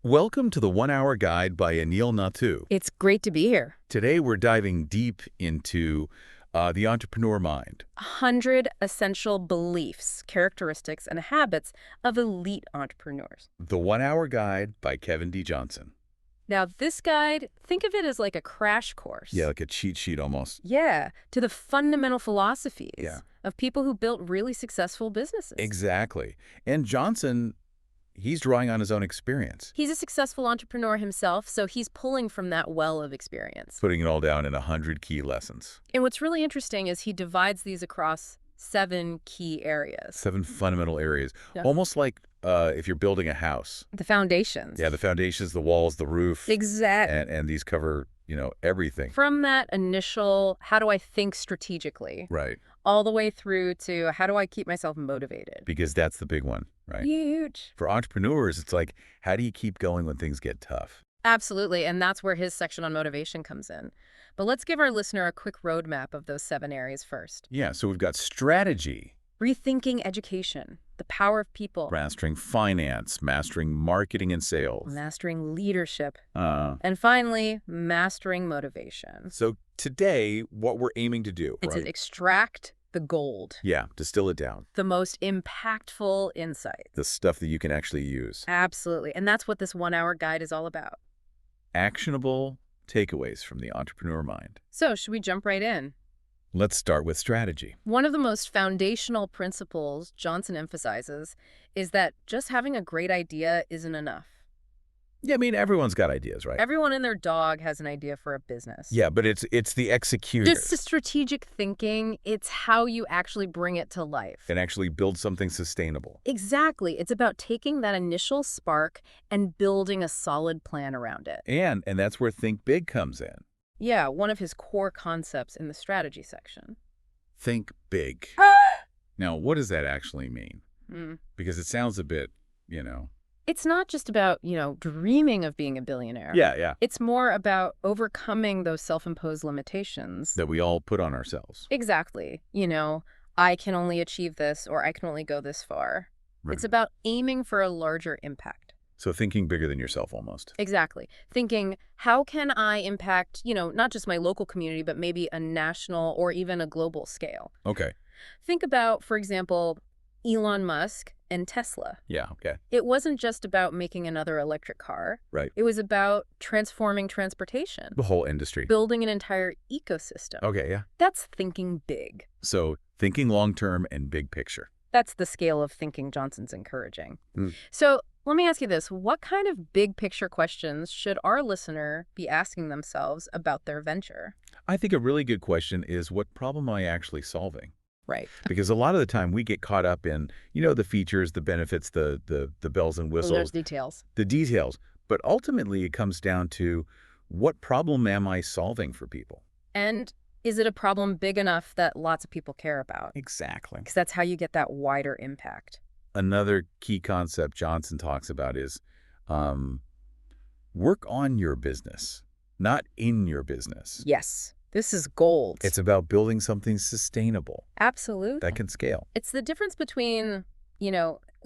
Welcome to the 1 Hour Guide by Anil Natu. It's great to be here. Today we're diving deep into the entrepreneur mind. 100 essential beliefs, characteristics, and habits of elite entrepreneurs. The 1 Hour Guide by Kevin D. Johnson. Now, this guide, think of it as like a crash course. Yeah, like a cheat sheet almost. Yeah, to the fundamental philosophies Yeah. of people who built really successful businesses. Exactly. And Johnson, he's drawing on his own experience, He's a successful entrepreneur himself, so he's pulling from that well of experience. putting it all down in 100 key lessons. And what's really interesting is he divides these across 7 key areas. 7 fundamental areas. Yeah. Almost like if you're building a house. The foundations. Yeah, the foundations, the walls, the roof. Exactly. And these cover, everything. From that initial, how do I think strategically, Right. all the way through to how do I keep myself motivated? Because that's the big one, right? Huge. For entrepreneurs, it's like, how do you keep going when things get tough? Absolutely. And that's where his section on motivation comes in. But let's give our listener a quick roadmap of those 7 areas first. Yeah, so we've got strategy, Rethinking education, the power of people, mastering finance, mastering marketing and sales. mastering leadership, Uh, and finally, mastering motivation. so today, what we're aiming to do, It's right? to extract the gold, Yeah, distill it down. the most impactful insights. The stuff that you can actually use. Absolutely. And that's what this 1 hour guide is all about. Actionable takeaways from the entrepreneur mind. So should we jump right in? Let's start with strategy. One of the most foundational principles Johnson emphasizes is that just having a great idea isn't enough. Yeah, I mean, everyone's got ideas, right? Everyone and their dog has an idea for a business. Yeah, but it's the execution. Just the strategic thinking, it's how you actually bring it to life. And actually build something sustainable. Exactly. It's about taking that initial spark and building a solid plan around it. And that's where Think Big comes in. Yeah, one of his core concepts in the strategy section. Think big. Now, what does that actually mean? Because it sounds a bit, It's not just about, dreaming of being a billionaire. Yeah. It's more about overcoming those self-imposed limitations. That we all put on ourselves. Exactly. I can only achieve this or I can only go this far. Right. It's about aiming for a larger impact. So thinking bigger than yourself almost. Exactly. Thinking, how can I impact, not just my local community, but maybe a national or even a global scale? Okay. Think about, for example, Elon Musk and Tesla. Yeah, okay. It wasn't just about making another electric car. Right. It was about transforming transportation, The whole industry. building an entire ecosystem. Okay, yeah. That's thinking big. So thinking long-term and big picture. That's the scale of thinking Johnson's encouraging. Mm. So let me ask you this. What kind of big picture questions should our listener be asking themselves about their venture? I think a really good question is, what problem am I actually solving? Right. Because a lot of the time we get caught up in, the features, the benefits, the bells and Those whistles, details. the details. But ultimately it comes down to, what problem am I solving for people? And is it a problem big enough that lots of people care about? Exactly. Because that's how you get that wider impact. Another key concept Johnson talks about is work on your business, not in your business. Yes. This is gold. It's about building something sustainable Absolutely. that can scale. It's the difference between,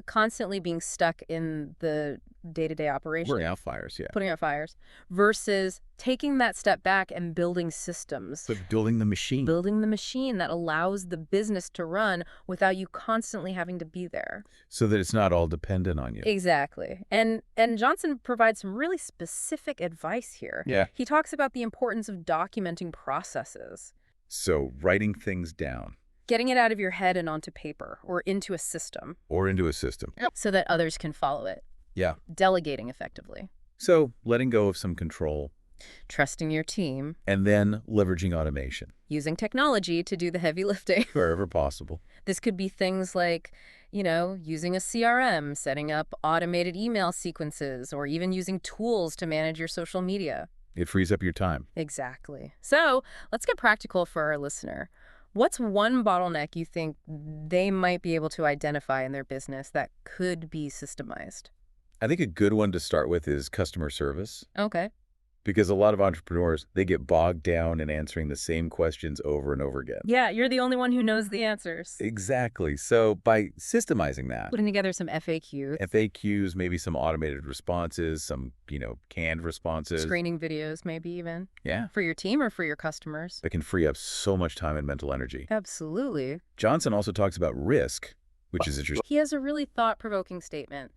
constantly being stuck in the day-to-day operation. We're out fires, yeah. Putting out fires, versus taking that step back and building systems. But building the machine. Building the machine that allows the business to run without you constantly having to be there. So that it's not all dependent on you. Exactly. And Johnson provides some really specific advice here. Yeah. He talks about the importance of documenting processes. So writing things down. Getting it out of your head and onto paper or into a system Or into a system. so that others can follow it. Yeah. Delegating effectively. So letting go of some control Trusting your team. and then leveraging automation Using technology to do the heavy lifting. wherever possible. This could be things like, using a CRM, setting up automated email sequences, or even using tools to manage your social media. It frees up your time. Exactly. So let's get practical for our listener. What's one bottleneck you think they might be able to identify in their business that could be systemized? I think a good one to start with is customer service. Okay. Because a lot of entrepreneurs, they get bogged down in answering the same questions over and over again. Yeah, you're the only one who knows the answers. Exactly. So by systemizing that, Putting together some FAQs, FAQs, maybe some automated responses, some, canned responses. screening videos maybe even. Yeah. For your team or for your customers. That can free up so much time and mental energy. Absolutely. Johnson also talks about risk, which is interesting. He has a really thought-provoking statement.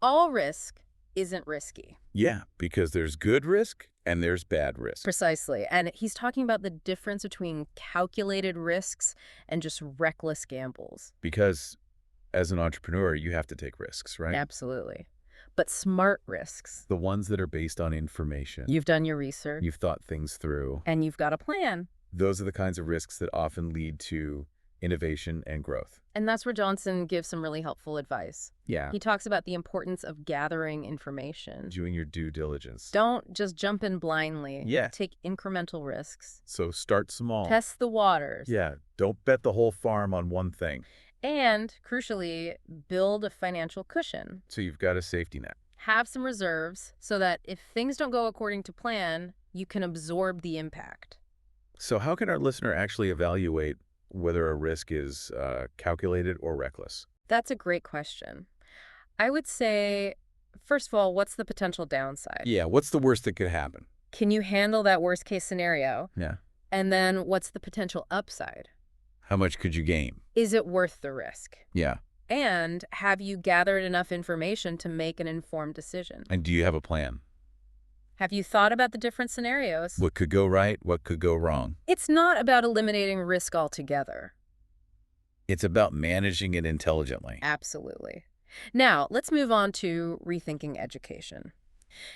All risk isn't risky. Yeah, because there's good risk and there's bad risk. Precisely. And he's talking about the difference between calculated risks and just reckless gambles. Because as an entrepreneur, you have to take risks, right? Absolutely. But smart risks. The ones that are based on information. You've done your research. You've thought things through. And you've got a plan. Those are the kinds of risks that often lead to innovation and growth. And that's where Johnson gives some really helpful advice. Yeah. He talks about the importance of gathering information. Doing your due diligence. Don't just jump in blindly. Yeah. Take incremental risks. So start small. Test the waters. Yeah. Don't bet the whole farm on one thing. And, crucially, build a financial cushion. So you've got a safety net. Have some reserves so that if things don't go according to plan, you can absorb the impact. So how can our listener actually evaluate whether a risk is calculated or reckless? That's a great question. I would say, first of all, what's the potential downside? Yeah, what's the worst that could happen? Can you handle that worst case scenario? Yeah. And then what's the potential upside? How much could you gain? Is it worth the risk? Yeah. And have you gathered enough information to make an informed decision? And do you have a plan? Have you thought about the different scenarios? What could go right? What could go wrong? It's not about eliminating risk altogether. It's about managing it intelligently. Absolutely. Now, let's move on to rethinking education.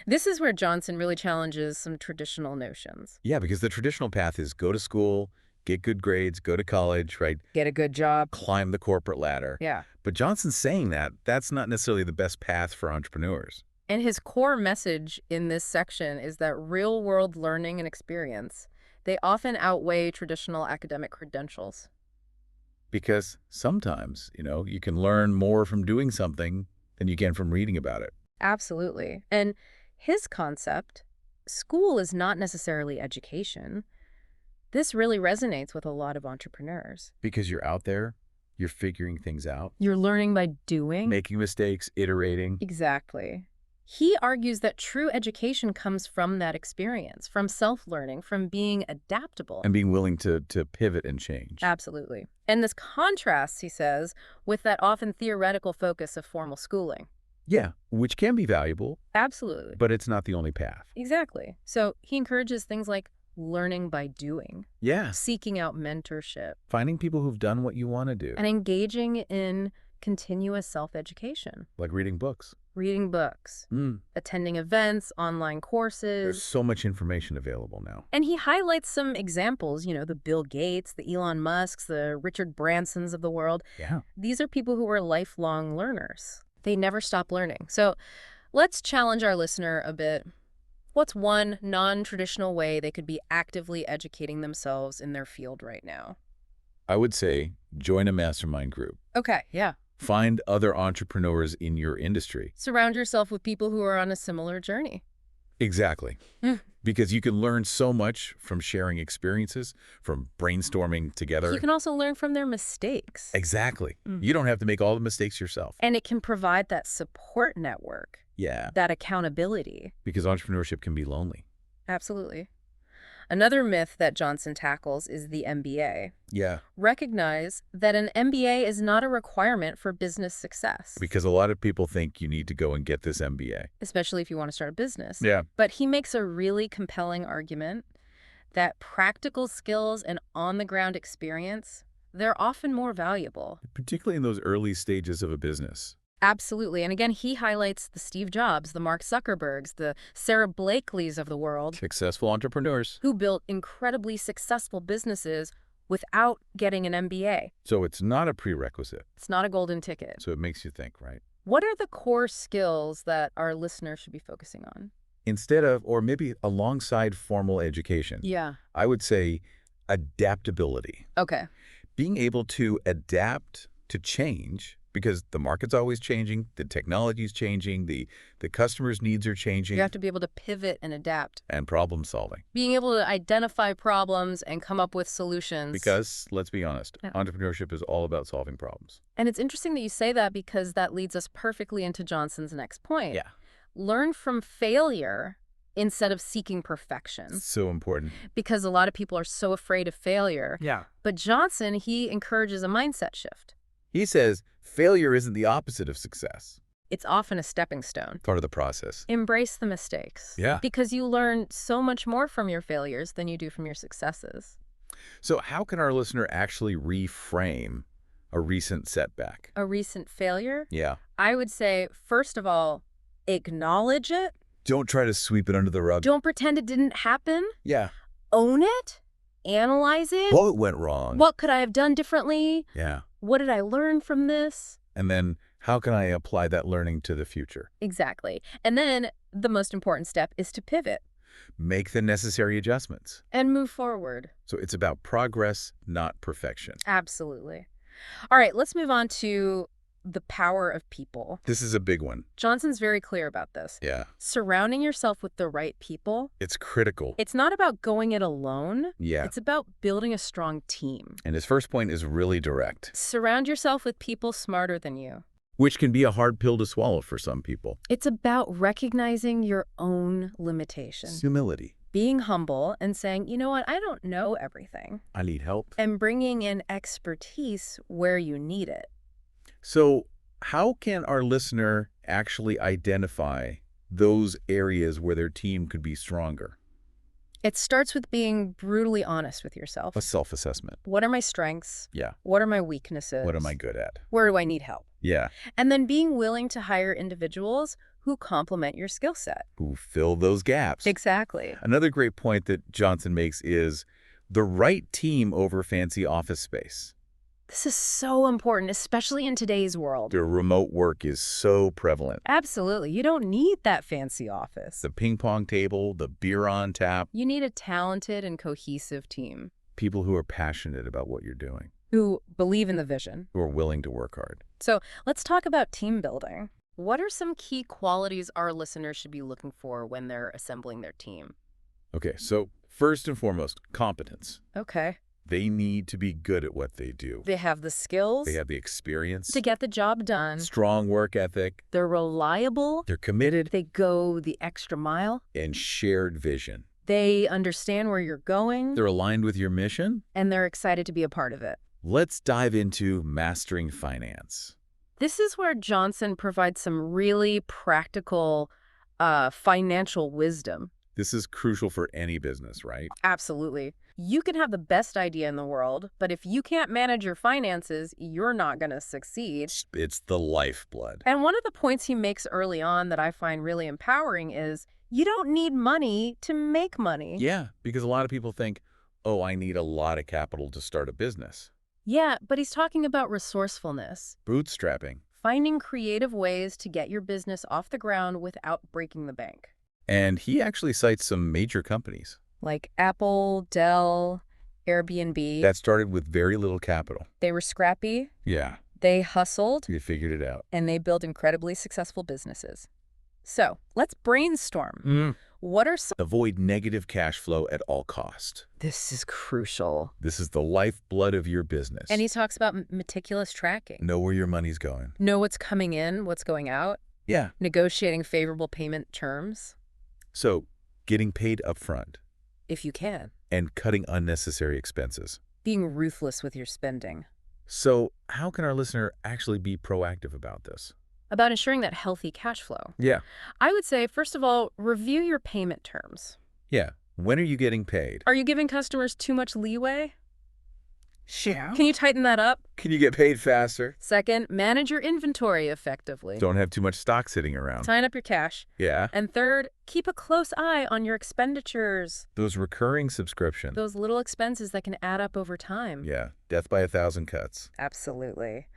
This is where Johnson really challenges some traditional notions. Yeah, because the traditional path is go to school, get good grades, go to college, right? Get a good job. Climb the corporate ladder. Yeah. But Johnson's saying that that's not necessarily the best path for entrepreneurs. And his core message in this section is that real-world learning and experience, they often outweigh traditional academic credentials. Because sometimes, you can learn more from doing something than you can from reading about it. Absolutely. And his concept, school is not necessarily education. This really resonates with a lot of entrepreneurs. Because you're out there, you're figuring things out. You're learning by doing. Making mistakes, iterating. Exactly. He argues that true education comes from that experience, from self-learning, from being adaptable. And being willing to pivot and change. Absolutely. And this contrasts, he says, with that often theoretical focus of formal schooling. Yeah, which can be valuable. Absolutely. But it's not the only path. Exactly. So he encourages things like learning by doing. Yeah. Seeking out mentorship. Finding people who've done what you want to do. And engaging in continuous self-education. Like reading books. Reading books, attending events, online courses. There's so much information available now. And he highlights some examples, the Bill Gates, the Elon Musks, the Richard Bransons of the world. Yeah. These are people who are lifelong learners. They never stop learning. So let's challenge our listener a bit. What's one non-traditional way they could be actively educating themselves in their field right now? I would say join a mastermind group. Okay, yeah. Find other entrepreneurs in your industry. Surround yourself with people who are on a similar journey. Exactly. Because you can learn so much from sharing experiences, from brainstorming together. You can also learn from their mistakes. Exactly. You don't have to make all the mistakes yourself. And it can provide that support network. Yeah. That accountability. Because entrepreneurship can be lonely. Absolutely. Another myth that Johnson tackles is the MBA. Yeah. Recognize that an MBA is not a requirement for business success. Because a lot of people think you need to go and get this MBA. Especially if you want to start a business. Yeah. But he makes a really compelling argument that practical skills and on-the-ground experience, they're often more valuable. Particularly in those early stages of a business. Absolutely. And again, he highlights the Steve Jobs, the Mark Zuckerbergs, the Sarah Blakeleys of the world. Successful entrepreneurs. Who built incredibly successful businesses without getting an MBA. So it's not a prerequisite. It's not a golden ticket. So it makes you think, right? What are the core skills that our listeners should be focusing on? Instead of, or maybe alongside formal education. Yeah. I would say adaptability. Okay. Being able to adapt to change because the market's always changing, the technology's changing, the customer's needs are changing. You have to be able to pivot and adapt. And problem solving. Being able to identify problems and come up with solutions. Because, let's be honest, Yeah. entrepreneurship is all about solving problems. And it's interesting that you say that because that leads us perfectly into Johnson's next point. Yeah. Learn from failure instead of seeking perfection. So important. Because a lot of people are so afraid of failure. Yeah. But Johnson, he encourages a mindset shift. He says failure isn't the opposite of success. It's often a stepping stone. Part of the process. Embrace the mistakes. Yeah. Because you learn so much more from your failures than you do from your successes. So how can our listener actually reframe a recent setback? A recent failure? Yeah. I would say, first of all, acknowledge it. Don't try to sweep it under the rug. Don't pretend it didn't happen. Yeah. Own it. Analyze it. What went wrong? What could I have done differently? Yeah. What did I learn from this? And then how can I apply that learning to the future? Exactly. And then the most important step is to pivot Make the necessary adjustments. and move forward. So it's about progress, not perfection. Absolutely. All right, let's move on to the power of people. This is a big one. Johnson's very clear about this. Yeah. Surrounding yourself with the right people. It's critical. It's not about going it alone. Yeah. It's about building a strong team. And his first point is really direct, Surround yourself with people smarter than you. which can be a hard pill to swallow for some people. It's about recognizing your own limitations. Humility. Being humble and saying, you know what, I don't know everything. I need help. And bringing in expertise where you need it. So how can our listener actually identify those areas where their team could be stronger? It starts with being brutally honest with yourself. A self-assessment. What are my strengths? Yeah. What are my weaknesses? What am I good at? Where do I need help? Yeah. And then being willing to hire individuals who complement your skill set. Who fill those gaps. Exactly. Another great point that Johnson makes is the right team over fancy office space. This is so important, especially in today's world. The remote work is so prevalent. Absolutely. You don't need that fancy office. The ping pong table, the beer on tap. You need a talented and cohesive team People who are passionate about what you're doing, who believe in the vision. who are willing to work hard. So let's talk about team building. What are some key qualities our listeners should be looking for when they're assembling their team? Okay, so first and foremost, competence. Okay. They need to be good at what they do. They have the skills They have the experience, to get the job done. strong work ethic, They're reliable. they're committed, They go the extra mile. and shared vision. They understand where you're going, They're aligned with your mission. and they're excited to be a part of it. Let's dive into mastering finance. This is where Johnson provides some really practical financial wisdom. This is crucial for any business, right? Absolutely. You can have the best idea in the world, but if you can't manage your finances, you're not going to succeed. It's the lifeblood. And one of the points he makes early on that I find really empowering is you don't need money to make money. Yeah, because a lot of people think, oh, I need a lot of capital to start a business. Yeah, but he's talking about resourcefulness, Bootstrapping. finding creative ways to get your business off the ground without breaking the bank. And he actually cites some major companies Like Apple, Dell, Airbnb. that started with very little capital. They were scrappy, Yeah, they hustled, they figured it out. and they built incredibly successful businesses. So let's brainstorm. What are some... Avoid negative cash flow at all cost. This is crucial. This is the lifeblood of your business. And he talks about meticulous tracking. Know where your money's going. Know what's coming in, what's going out, Yeah. negotiating favorable payment terms, So, getting paid upfront if you can, and cutting unnecessary expenses. being ruthless with your spending. So, how can our listener actually be proactive about this? About ensuring that healthy cash flow. Yeah. I would say, first of all, review your payment terms. Yeah. When are you getting paid? Are you giving customers too much leeway? Yeah. Can you tighten that up? Can you get paid faster? Second, manage your inventory effectively. Don't have too much stock sitting around. Sign up your cash. Yeah. And third, keep a close eye on your expenditures. Those recurring subscriptions. Those little expenses that can add up over time. Yeah. Death by 1,000 cuts. Absolutely.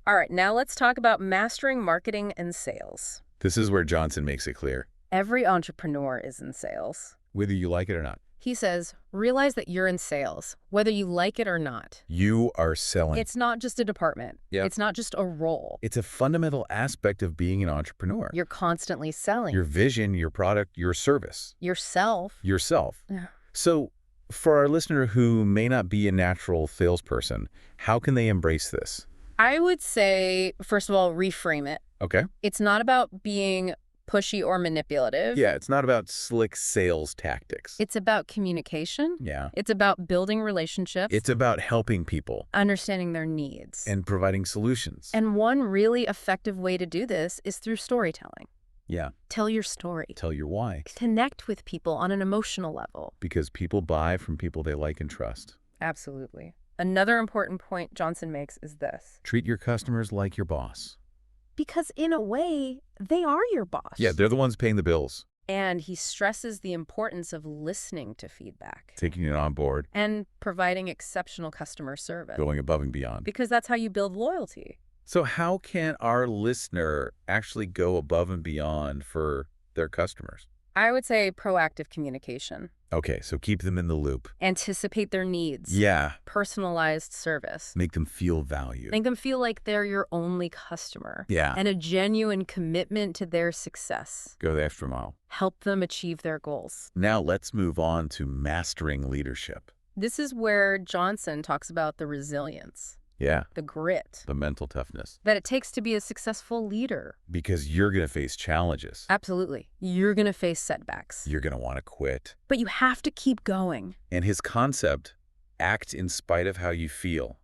All right, now let's talk about mastering marketing and sales. This is where Johnson makes it clear. Every entrepreneur is in sales. Whether you like it or not. He says, realize that you're in sales, whether you like it or not. You are selling. It's not just a department. Yep. It's not just a role. It's a fundamental aspect of being an entrepreneur. You're constantly selling. Your vision, your product, your service. Yourself. Yourself. Yeah. So for our listener who may not be a natural salesperson, how can they embrace this? I would say, first of all, reframe it. Okay. It's not about being pushy or manipulative. Yeah, it's not about slick sales tactics. It's about communication. Yeah. It's about building relationships. It's about helping people understanding their needs. and providing solutions. And one really effective way to do this is through storytelling. Yeah. Tell your story. Tell your why. Connect with people on an emotional level. Because people buy from people they like and trust. Absolutely. Another important point Johnson makes is this. Treat your customers like your boss. Because in a way, they are your boss. Yeah, they're the ones paying the bills. And he stresses the importance of listening to feedback. Taking it on board. And providing exceptional customer service. Going above and beyond. Because that's how you build loyalty. So how can our listener actually go above and beyond for their customers? I would say proactive communication. Okay, so keep them in the loop. Anticipate their needs. Yeah. Personalized service. Make them feel valued. Make them feel like they're your only customer. Yeah. And a genuine commitment to their success. Go the extra mile. Help them achieve their goals. Now let's move on to mastering leadership. This is where Johnson talks about the resilience. Yeah. The grit. The mental toughness. That it takes to be a successful leader. Because you're going to face challenges. Absolutely. You're going to face setbacks. You're going to want to quit. But you have to keep going. And his concept, act in spite of how you feel,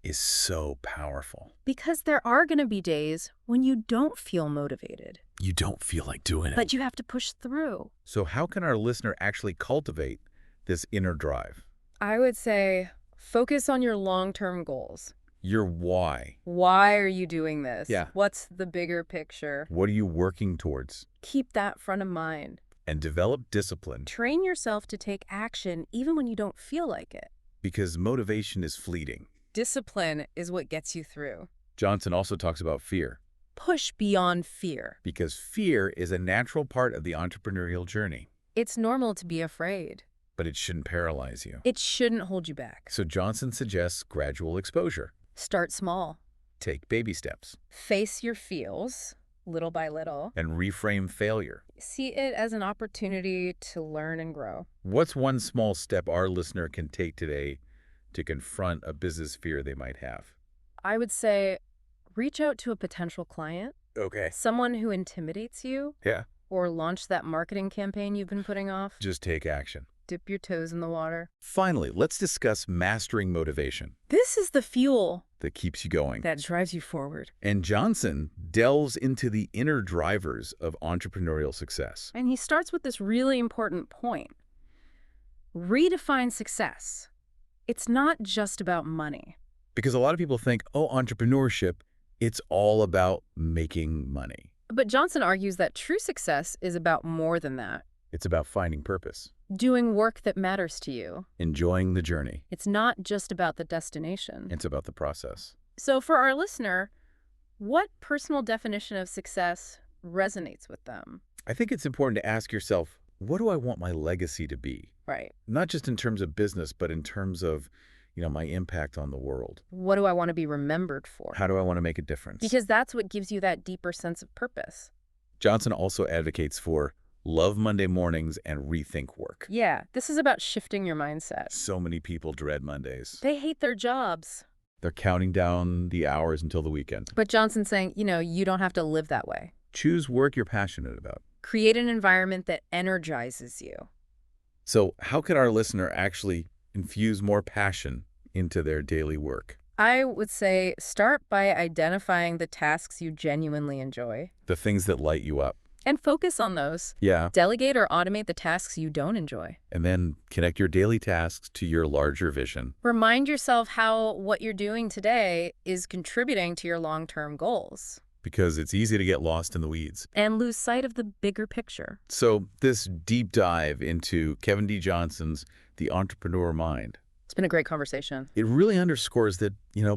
is so powerful. Because there are going to be days when you don't feel motivated. You don't feel like doing it. But you have to push through. So how can our listener actually cultivate this inner drive? I would say focus on your long-term goals. Your why. Why are you doing this? Yeah. What's the bigger picture? What are you working towards? Keep that front of mind. And develop discipline. Train yourself to take action even when you don't feel like it. Because motivation is fleeting. Discipline is what gets you through. Johnson also talks about fear. Push beyond fear. Because fear is a natural part of the entrepreneurial journey. It's normal to be afraid. But it shouldn't paralyze you. It shouldn't hold you back. So Johnson suggests gradual exposure. Start small. Take baby steps. Face your feels, little by little. And reframe failure. See it as an opportunity to learn and grow. What's one small step our listener can take today to confront a business fear they might have? I would say reach out to a potential client. Okay. Someone who intimidates you. Yeah. Or launch that marketing campaign you've been putting off. Just take action. Dip your toes in the water. Finally, let's discuss mastering motivation. This is the fuel that keeps you going. that drives you forward. And Johnson delves into the inner drivers of entrepreneurial success. And he starts with this really important point. Redefine success. It's not just about money. Because a lot of people think, oh, entrepreneurship, it's all about making money. But Johnson argues that true success is about more than that. It's about finding purpose. Doing work that matters to you. Enjoying the journey. It's not just about the destination. It's about the process. So for our listener, what personal definition of success resonates with them? I think it's important to ask yourself, what do I want my legacy to be? Right. Not just in terms of business, but in terms of, my impact on the world. What do I want to be remembered for? How do I want to make a difference? Because that's what gives you that deeper sense of purpose. Johnson also advocates for love Monday mornings and rethink work. Yeah, this is about shifting your mindset. So many people dread Mondays. They hate their jobs. They're counting down the hours until the weekend. But Johnson's saying, you don't have to live that way. Choose work you're passionate about. Create an environment that energizes you. So how can our listener actually infuse more passion into their daily work? I would say start by identifying the tasks you genuinely enjoy. The things that light you up. And focus on those. Yeah. Delegate or automate the tasks you don't enjoy. And then connect your daily tasks to your larger vision. Remind yourself how what you're doing today is contributing to your long-term goals. Because it's easy to get lost in the weeds. And lose sight of the bigger picture. So this deep dive into Kevin D. Johnson's The Entrepreneur Mind. It's been a great conversation. It really underscores that,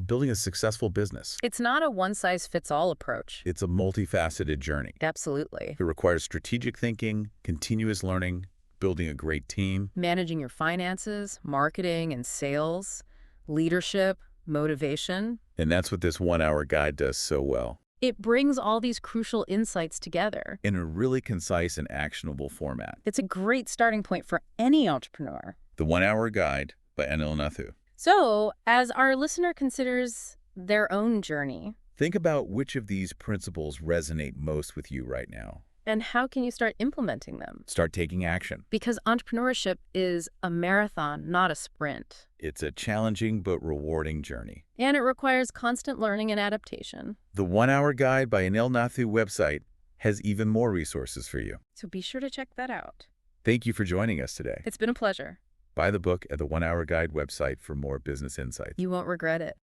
building a successful business. It's not a one-size-fits-all approach. It's a multifaceted journey. Absolutely. It requires strategic thinking, continuous learning, building a great team. Managing your finances, marketing and sales, leadership, motivation. And that's what this 1-hour guide does so well, It brings all these crucial insights together. in a really concise and actionable format. It's a great starting point for any entrepreneur. The 1-hour guide by Elon Musk. So, as our listener considers their own journey, Think about which of these principles resonate most with you right now. and how can you start implementing them? Start taking action. Because entrepreneurship is a marathon, not a sprint. It's a challenging but rewarding journey. And it requires constant learning and adaptation. The 1-hour guide by Anil Nathu website has even more resources for you. So be sure to check that out. Thank you for joining us today. It's been a pleasure. Buy the book at the 1-hour guide website for more business insights. You won't regret it.